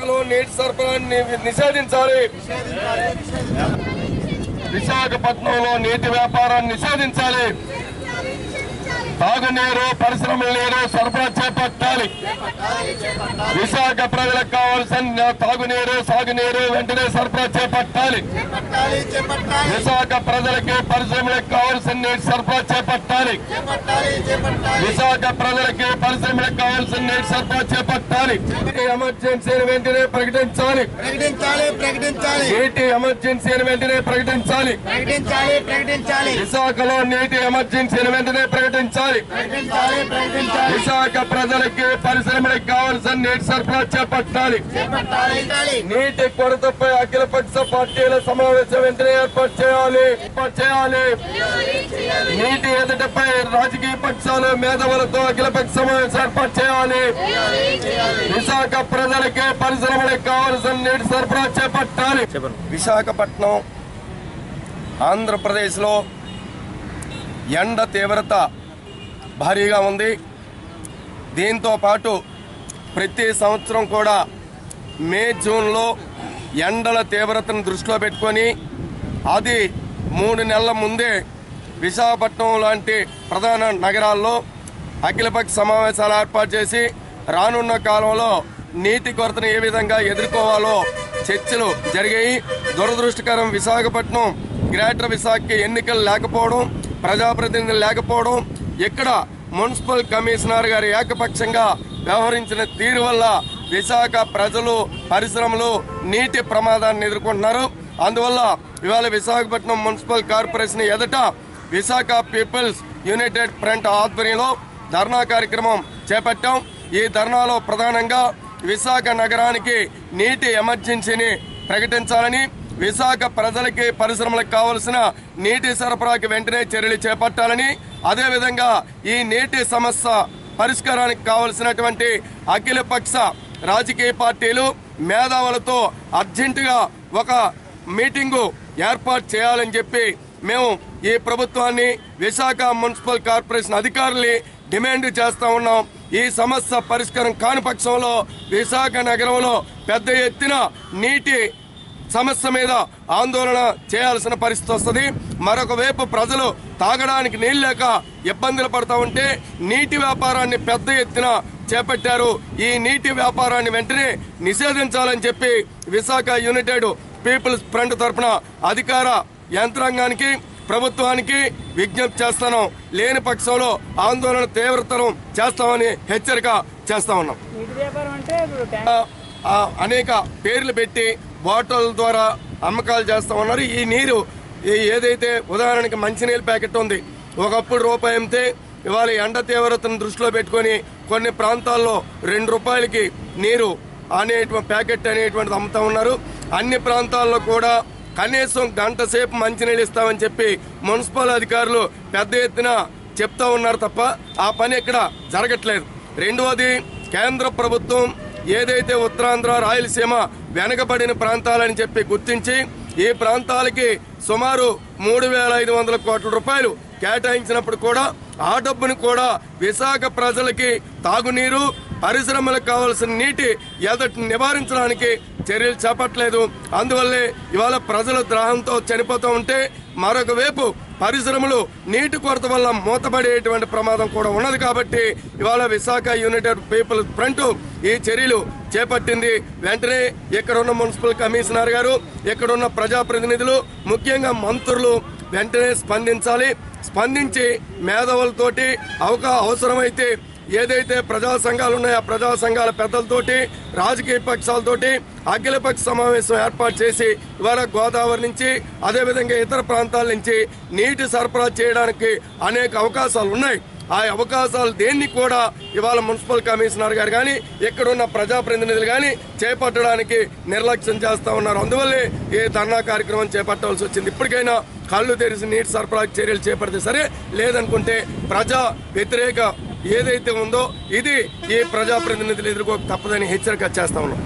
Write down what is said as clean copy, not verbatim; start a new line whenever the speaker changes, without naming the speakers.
విశాఖలో నీటి సరఫరాన్ని నిషేధించాలి. విశాఖపట్నంలో నీటి వ్యాపారాన్ని నిషేధించాలి. తాగునీరు, పరిశ్రమల నీరు సరఫరా చేపట్టాలి. విశాఖ ప్రజలకు కావాల్సిన తాగునీరు, సాగునీరు వెంటనే సరఫరా చేపట్టాలి. విశాఖ ప్రజలకి, పరిశ్రమలకు కావాల్సిన నీటి సరఫరా చేపట్టాలి. విశాఖ ప్రజలకి, పరిశ్రమలకు కావాల్సిన నీటి సరఫరా చేపట్టాలి. ఎమర్జెన్సీని వెంటనే ప్రకటించాలి. నీటి ఎమర్జెన్సీని వెంటనే ప్రకటించాలి. విశాఖలో నీటి ఎమర్జెన్సీని వెంటనే ప్రకటించాలి. విశాఖ ప్రజలకి, పరిశ్రమలకు కావాల్సిన నీటి సరఫరా చేపట్టాలి. నీటి కొరతపై అఖిలపక్ష పార్టీల సమావేశం వెంటనే ఏర్పాటు చేయాలి. నీటి ఎదుటపై రాజకీయ పక్షాలు, మేధావులతో అఖిలపక్ష సమావేశం ఏర్పాటు చేయాలి. విశాఖ ప్రజలకి, పరిశ్రమలకు కావాల్సిన నీటి సరఫరా చేపట్టాలి. విశాఖపట్నం ఆంధ్రప్రదేశ్ లో ఎండ తీవ్రత భారీగా ఉంది. దీంతో పాటు ప్రతి సంవత్సరం కూడా మే, జూన్లో ఎండల తీవ్రతను దృష్టిలో పెట్టుకొని అది 3 నెలల ముందే విశాఖపట్నం లాంటి ప్రధాన నగరాల్లో అఖిలపక్ష సమావేశాలు ఏర్పాటు చేసి రానున్న కాలంలో నీటి కొరతను ఏ విధంగా ఎదుర్కోవాలో చర్చలు జరిగాయి. దురదృష్టకరం, విశాఖపట్నం గ్రేటర్ విశాఖకి ఎన్నికలు లేకపోవడం, ప్రజాప్రతినిధులు లేకపోవడం, ఇక్కడ మున్సిపల్ కమిషనర్ గారు ఏకపక్షంగా వ్యవహరించిన తీరు వల్ల విశాఖ ప్రజలు, పరిశ్రమలు నీటి ప్రమాదాన్ని ఎదుర్కొంటున్నారు. అందువల్ల ఇవాళ విశాఖపట్నం మున్సిపల్ కార్పొరేషన్ ఎదుట విశాఖ పీపుల్స్ యునైటెడ్ ఫ్రంట్ ఆధ్వర్యంలో ధర్నా కార్యక్రమం చేపట్టాం. ఈ ధర్నాలో ప్రధానంగా విశాఖ నగరానికి నీటి ఎమర్జెన్సీని ప్రకటించాలని, విశాఖ ప్రజలకి, పరిశ్రమలకు కావలసిన నీటి సరఫరాకి వెంటనే చర్యలు చేపట్టాలని, అదేవిధంగా ఈ నీటి సమస్య పరిష్కారానికి కావలసినటువంటి అఖిలపక్ష రాజకీయ పార్టీలు, మేధావులతో అర్జెంటుగా ఒక మీటింగు ఏర్పాటు చేయాలని చెప్పి మేము ఈ ప్రభుత్వాన్ని, విశాఖ మున్సిపల్ కార్పొరేషన్ అధికారుల్ని డిమాండ్ చేస్తా ఉన్నాం. ఈ సమస్య పరిష్కారం కాని పక్షంలో విశాఖ నగరంలో పెద్ద ఎత్తున నీటి సమస్య మీద ఆందోళన చేయాల్సిన పరిస్థితి వస్తుంది. మరొక వైపు ప్రజలు తాగడానికి నీళ్ళు లేక ఇబ్బందులు పడతా ఉంటే నీటి వ్యాపారాన్ని పెద్ద ఎత్తున చేపట్టారు. ఈ నీటి వ్యాపారాన్ని వెంటనే నిషేధించాలని చెప్పి విశాఖ యునైటెడ్ పీపుల్స్ ఫ్రంట్ తరఫున అధికార యంత్రాంగానికి, ప్రభుత్వానికి విజ్ఞప్తి చేస్తాను. లేని పక్షంలో ఆందోళన తీవ్రతరం చేస్తామని హెచ్చరిక చేస్తా ఉన్నాం. అనేక పేర్లు పెట్టి బాటిల్ ద్వారా అమ్మకాలు చేస్తా ఉన్నారు. ఈ నీరు ఏదైతే ఉదాహరణకి మంచినీళ్ళ ప్యాకెట్ ఉంది, ఒకప్పుడు రూపాయి అమ్మితే ఇవాళ ఎండ తీవ్రతను దృష్టిలో పెట్టుకొని కొన్ని ప్రాంతాల్లో 2 రూపాయలకి నీరు ప్యాకెట్ అనేటువంటిది అమ్ముతా ఉన్నారు. అన్ని ప్రాంతాల్లో కూడా కనీసం గంట సేపు మంచినీళ్ళు ఇస్తామని చెప్పి మున్సిపల్ అధికారులు పెద్ద ఎత్తున చెప్తా ఉన్నారు తప్ప ఆ పని ఇక్కడ జరగట్లేదు. రెండవది, కేంద్ర ప్రభుత్వం ఏదైతే ఉత్తరాంధ్ర, రాయలసీమ వెనకబడిన ప్రాంతాలని చెప్పి గుర్తించి ఈ ప్రాంతాలకి సుమారు 3,500 కోట్ల రూపాయలు కేటాయించినప్పుడు కూడా ఆ డబ్బును కూడా విశాఖ ప్రజలకి తాగునీరు, పరిశ్రమలకు కావాల్సిన నీటి ఎదటిని నివారించడానికి చర్యలు చేపట్టలేదు. అందువల్లే ఇవాళ ప్రజలు దాహంతో చనిపోతూ ఉంటే మరొక వైపు పరిశ్రమలు నీటి కొరత వల్ల మూతపడేటువంటి ప్రమాదం కూడా ఉన్నది. కాబట్టి ఇవాళ విశాఖ యునైటెడ్ పీపుల్స్ ఫ్రంట్ ఈ చర్యలు చేపట్టింది. వెంటనే ఇక్కడున్న మున్సిపల్ కమిషనర్ గారు, ఇక్కడున్న ప్రజాప్రతినిధులు, ముఖ్యంగా మంత్రులు వెంటనే స్పందించి మేధావులతోటి అవసరమైతే ఏదైతే ప్రజా సంఘాలు ఉన్నాయో ఆ ప్రజా సంఘాల పెద్దలతోటి, రాజకీయ పక్షాలతోటి అఖిలపక్ష సమావేశం ఏర్పాటు చేసి ఇవాళ గోదావరి నుంచి అదేవిధంగా ఇతర ప్రాంతాల నుంచి నీటి సరఫరా చేయడానికి అనేక అవకాశాలు ఉన్నాయి. ఆ అవకాశాలు దేన్ని కూడా ఇవాళ మున్సిపల్ కమిషనర్ గారు కానీ, ఇక్కడున్న ప్రజాప్రతినిధులు కానీ చేపట్టడానికి నిర్లక్ష్యం చేస్తా ఉన్నారు. అందువల్లే ఈ ధర్నా కార్యక్రమం చేపట్టాల్సి వచ్చింది. ఇప్పటికైనా కళ్ళు తెరిచి నీటి సరఫరా చర్యలు చేపడితే సరే, లేదనుకుంటే ప్రజా వ్యతిరేక ఏదైతే ఉందో ఇది ఈ ప్రజాప్రతినిధులు ఎదుర్కోక తప్పదని హెచ్చరిక చేస్తా ఉన్నాం.